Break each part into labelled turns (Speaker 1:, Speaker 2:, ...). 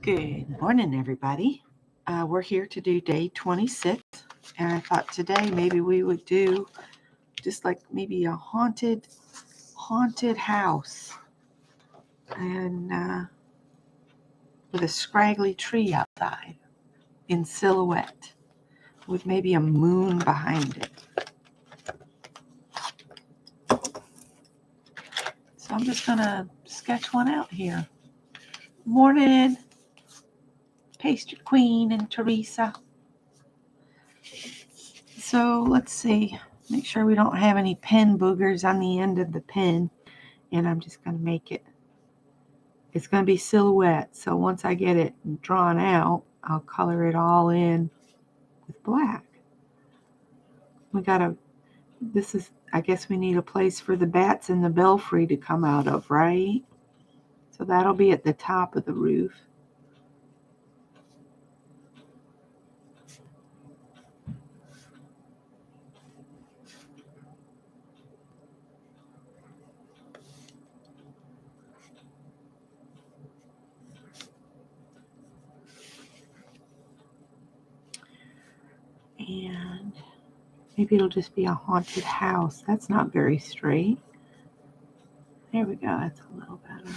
Speaker 1: Good morning, everybody. We're here to do day 26, and I thought today maybe we would do just like maybe a haunted house, and with a scraggly tree outside in silhouette, with maybe a moon behind it. So I'm just gonna sketch one out here. Morning, pastry queen and Teresa. So let's see, make sure we don't have any pen boogers on the end of the pen. And I'm just going to make it, it's going to be silhouette. So once I get it drawn out, I'll color it all in with black. I guess we need a place for the bats and the belfry to come out of, right? So that'll be at the top of the roof. And maybe it'll just be a haunted house. That's not very straight. There we go, that's a little better.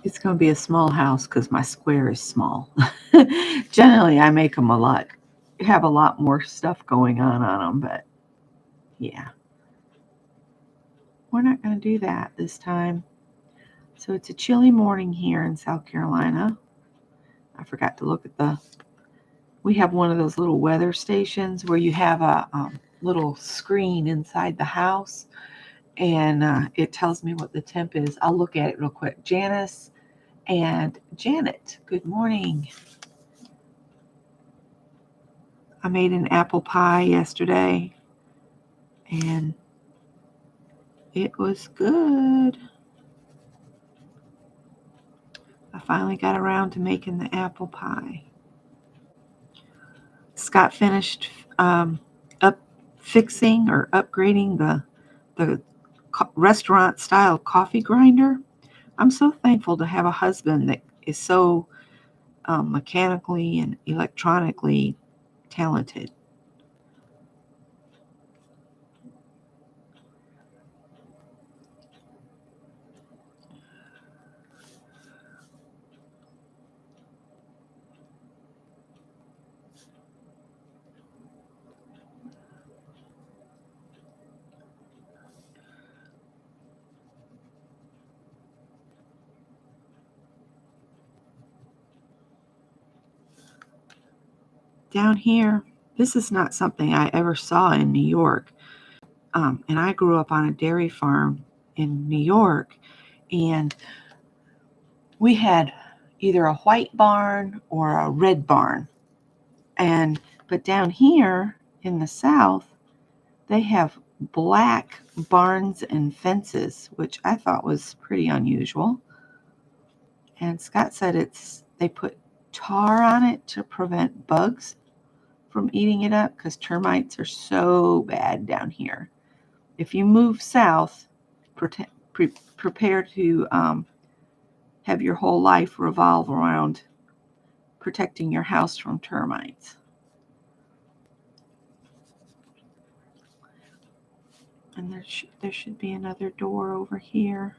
Speaker 1: It's going to be a small house because my square is small. Generally, I make them have a lot more stuff going on them, but yeah. We're not going to do that this time. So it's a chilly morning here in South Carolina. I forgot to look at we have one of those little weather stations where you have a little screen inside the house, and it tells me what the temp is. I'll look at it real quick. Janice and Janet, good morning. I made an apple pie yesterday, and it was good. I finally got around to making the apple pie. Scott finished fixing or upgrading the restaurant style coffee grinder. I'm so thankful to have a husband that is so mechanically and electronically talented. Down here, this is not something I ever saw in New York. And I grew up on a dairy farm in New York, and we had either a white barn or a red barn. But down here in the South, they have black barns and fences, which I thought was pretty unusual. And Scott said they put tar on it to prevent bugs from eating it up because termites are so bad down here. If you move south, prepare to have your whole life revolve around protecting your house from termites. And there should be another door over here.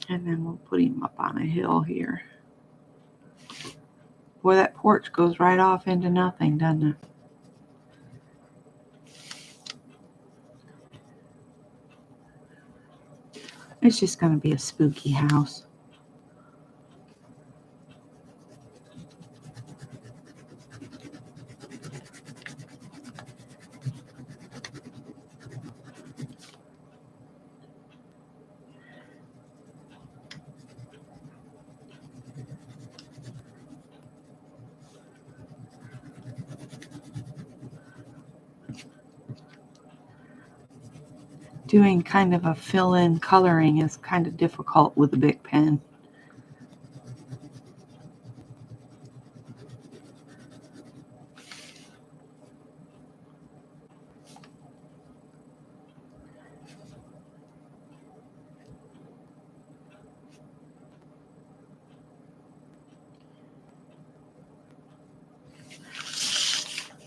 Speaker 1: And then we'll put him up on a hill here. Boy, that porch goes right off into nothing, doesn't it? It's just going to be a spooky house. Doing kind of a fill-in coloring is kind of difficult with a big pen.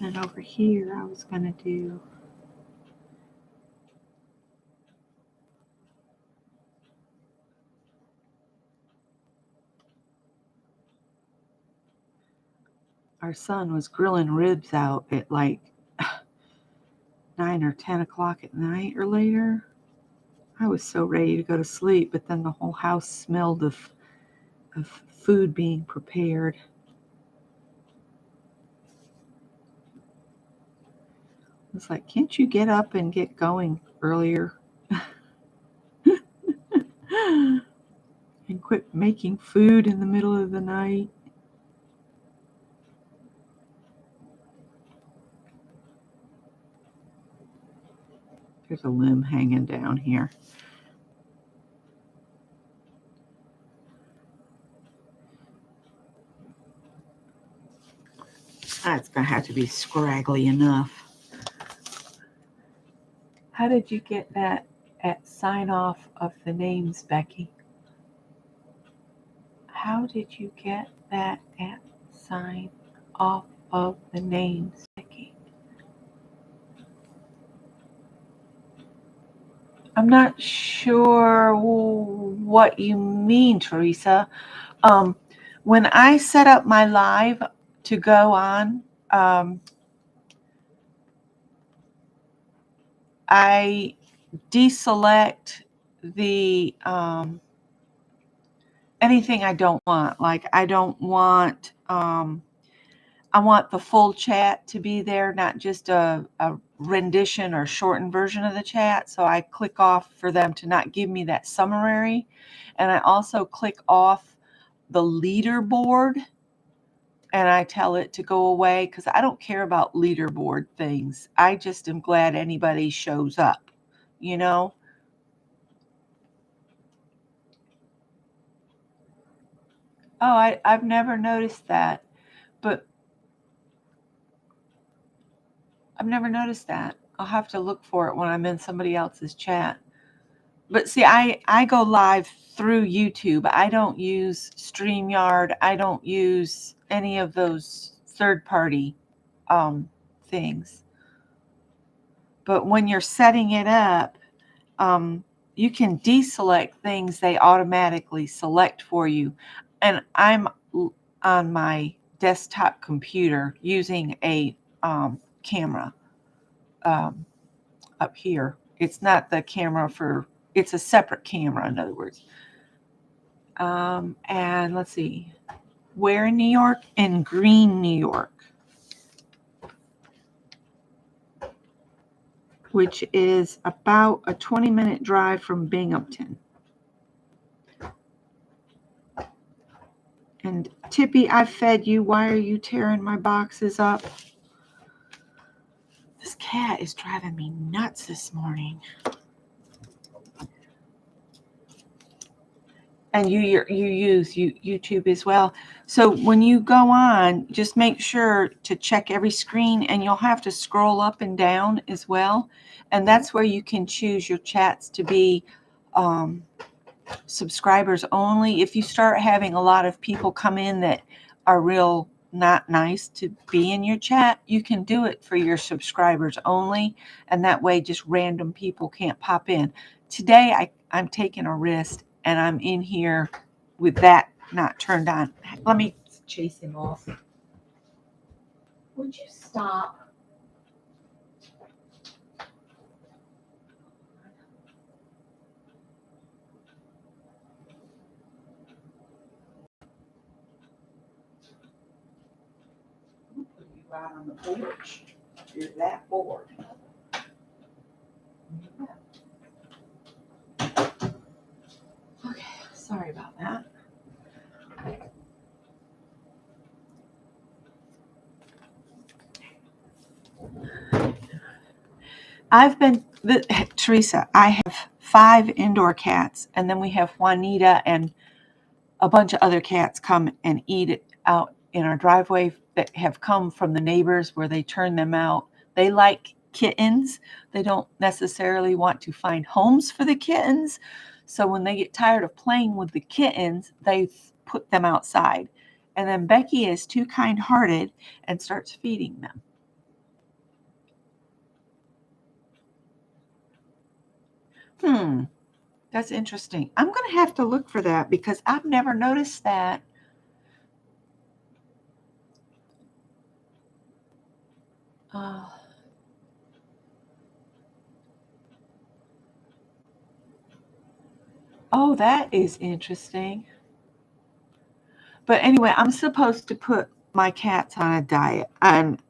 Speaker 1: And over here, I was going to do our son was grilling ribs out at like 9 or 10 o'clock at night or later. I was so ready to go to sleep, but then the whole house smelled of food being prepared. It's like, can't you get up and get going earlier? And quit making food in the middle of the night? There's a limb hanging down here. That's going to have to be scraggly enough. How did you get that at sign off of the names, Becky? How did you get that at sign off of the names, Becky? I'm not sure what you mean, Teresa. When I set up my live to go on, I deselect the anything I don't want. Like I don't want, I want the full chat to be there, not just a rendition or shortened version of the chat. So I click off for them to not give me that summary. And I also click off the leaderboard and I tell it to go away because I don't care about leaderboard things. I just am glad anybody shows up, you know? Oh, I've never noticed that, but I've never noticed that. I'll have to look for it when I'm in somebody else's chat. But see, I go live through YouTube. I don't use StreamYard. I don't use any of those third-party things. But when you're setting it up, you can deselect things they automatically select for you. And I'm on my desktop computer using a camera up here. It's not the camera for, it's a separate camera, in other words. And let's see, where in New York? In Green, New York, which is about a 20-minute drive from Binghamton. And Tippy, I fed you. Why are you tearing my boxes up? This cat is driving me nuts this morning. And you use YouTube as well. So when you go on, just make sure to check every screen, and you'll have to scroll up and down as well. And that's where you can choose your chats to be subscribers only. If you start having a lot of people come in that are real not nice to be in your chat, you can do it for your subscribers only. And that way just random people can't pop in. Today I'm taking a risk and I'm in here with that not turned on. Let me chase him off. Would you stop? Right on the porch. You're that bored. Okay, sorry about that. Teresa, I have 5 indoor cats, and then we have Juanita and a bunch of other cats come and eat it out in our driveway that have come from the neighbors where they turn them out. They like kittens. They don't necessarily want to find homes for the kittens. So when they get tired of playing with the kittens, they put them outside. And then Becky is too kind-hearted and starts feeding them. That's interesting. I'm going to have to look for that because I've never noticed that. Oh, that is interesting. But anyway, I'm supposed to put my cats on a diet. And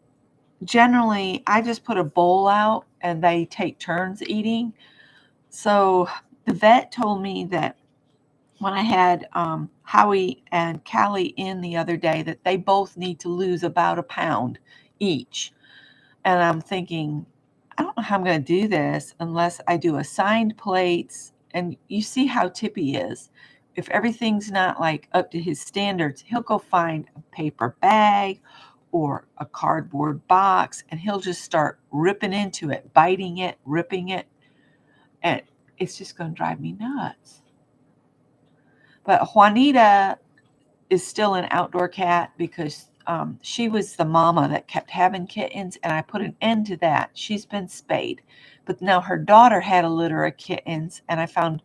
Speaker 1: generally, I just put a bowl out and they take turns eating. So the vet told me that when I had Howie and Callie in the other day, that they both need to lose about a pound each. And I'm thinking, I don't know how I'm going to do this unless I do assigned plates. And you see how Tippy is. If everything's not like up to his standards, he'll go find a paper bag or a cardboard box and he'll just start ripping into it, biting it, ripping it. And it's just going to drive me nuts. But Juanita is still an outdoor cat because she was the mama that kept having kittens, and I put an end to that. She's been spayed. But now her daughter had a litter of kittens, and I found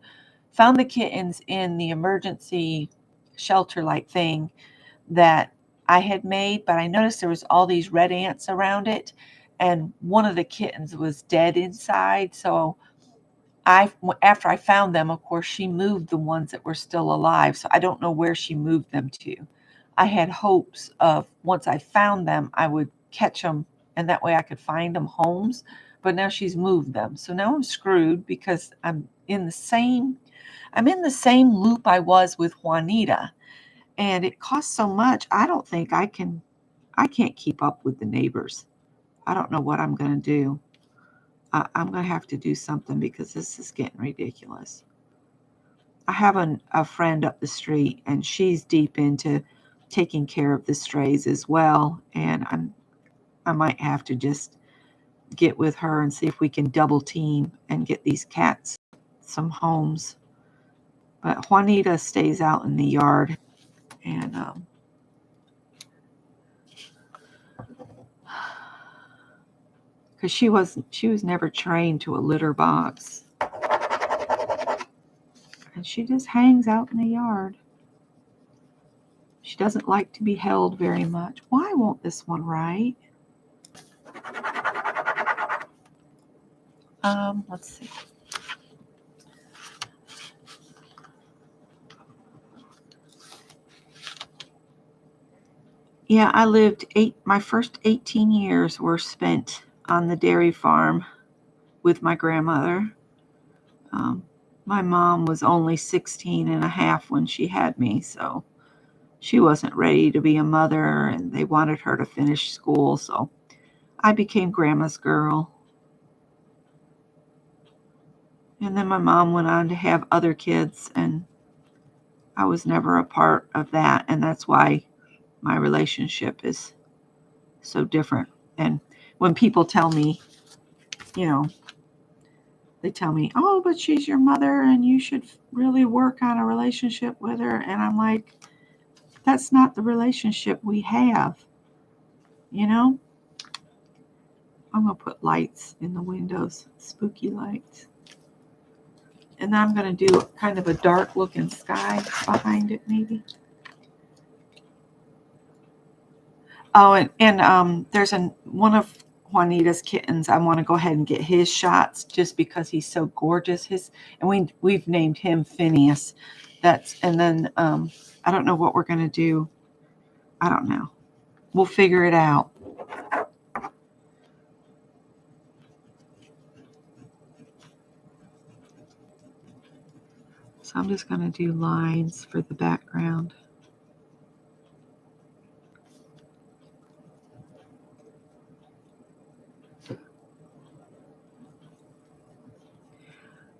Speaker 1: the kittens in the emergency shelter-like thing that I had made, but I noticed there was all these red ants around it, and one of the kittens was dead inside, so after I found them, of course, she moved the ones that were still alive. So I don't know where she moved them to. I had hopes of once I found them, I would catch them and that way I could find them homes. But now she's moved them. So now I'm screwed because I'm in the same loop I was with Juanita. And it costs so much. I don't think I can't keep up with the neighbors. I don't know what I'm going to do. I'm going to have to do something because this is getting ridiculous. I have a friend up the street, and she's deep into taking care of the strays as well. And I might have to just get with her and see if we can double team and get these cats some homes. But Juanita stays out in the yard, and because she was never trained to a litter box. And she just hangs out in the yard. She doesn't like to be held very much. Why won't this one write? Let's see. Yeah, my first 18 years were spent on the dairy farm with my grandmother. My mom was only 16 and a half when she had me, so she wasn't ready to be a mother, and they wanted her to finish school, so I became grandma's girl. And then my mom went on to have other kids, and I was never a part of that, and that's why my relationship is so different. And when people tell me, they tell me, oh, but she's your mother and you should really work on a relationship with her. And I'm like, that's not the relationship we have. I'm going to put lights in the windows, spooky lights. And then I'm going to do kind of a dark looking sky behind it maybe. Oh, and there's one of Juanita's kittens. I want to go ahead and get his shots just because he's so gorgeous. We've named him Phineas. And then I don't know what we're gonna do. I don't know. We'll figure it out. I'm just going to do lines for the background.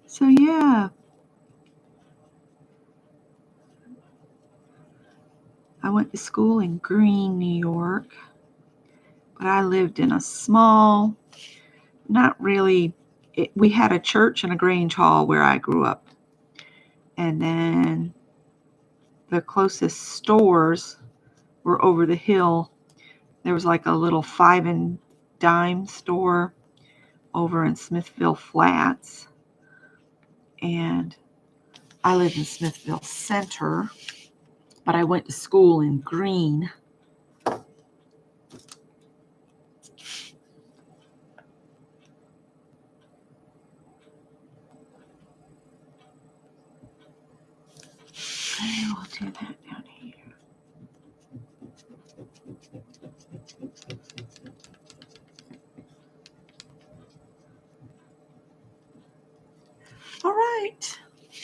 Speaker 1: So yeah, I went to school in Greene, New York, but I lived in a small, not really, we had a church and a Grange Hall where I grew up. And then the closest stores were over the hill. There was like a little 5 and dime store over in Smithville Flats. And I lived in Smithville Center, but I went to school in Greene. I will do that down here. All right.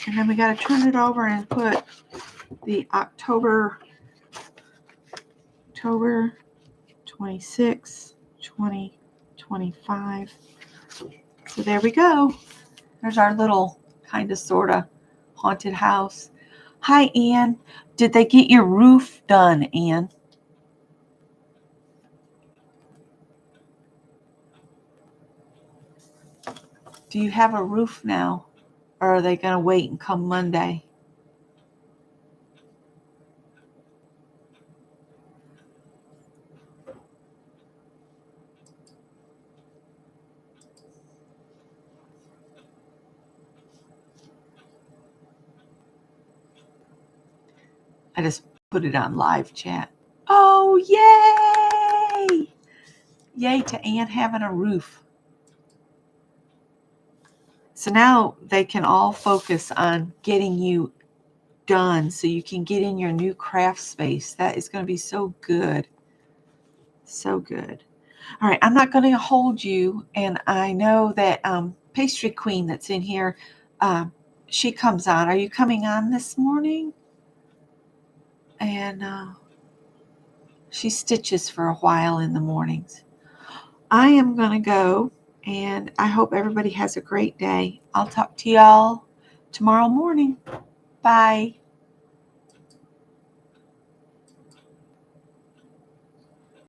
Speaker 1: And then we got to turn it over and put the October 26, 2025. So there we go. There's our little kind of sort of haunted house. Hi, Ann. Did they get your roof done, Ann? Do you have a roof now? Or are they going to wait and come Monday? I just put it on live chat. Oh, yay! Yay to Ann having a roof. So now they can all focus on getting you done so you can get in your new craft space. That is going to be so good. So good. All right, I'm not going to hold you. And I know that Pastry Queen that's in here, she comes on. Are you coming on this morning? And she stitches for a while in the mornings. I am going to go, and I hope everybody has a great day. I'll talk to y'all tomorrow morning. Bye.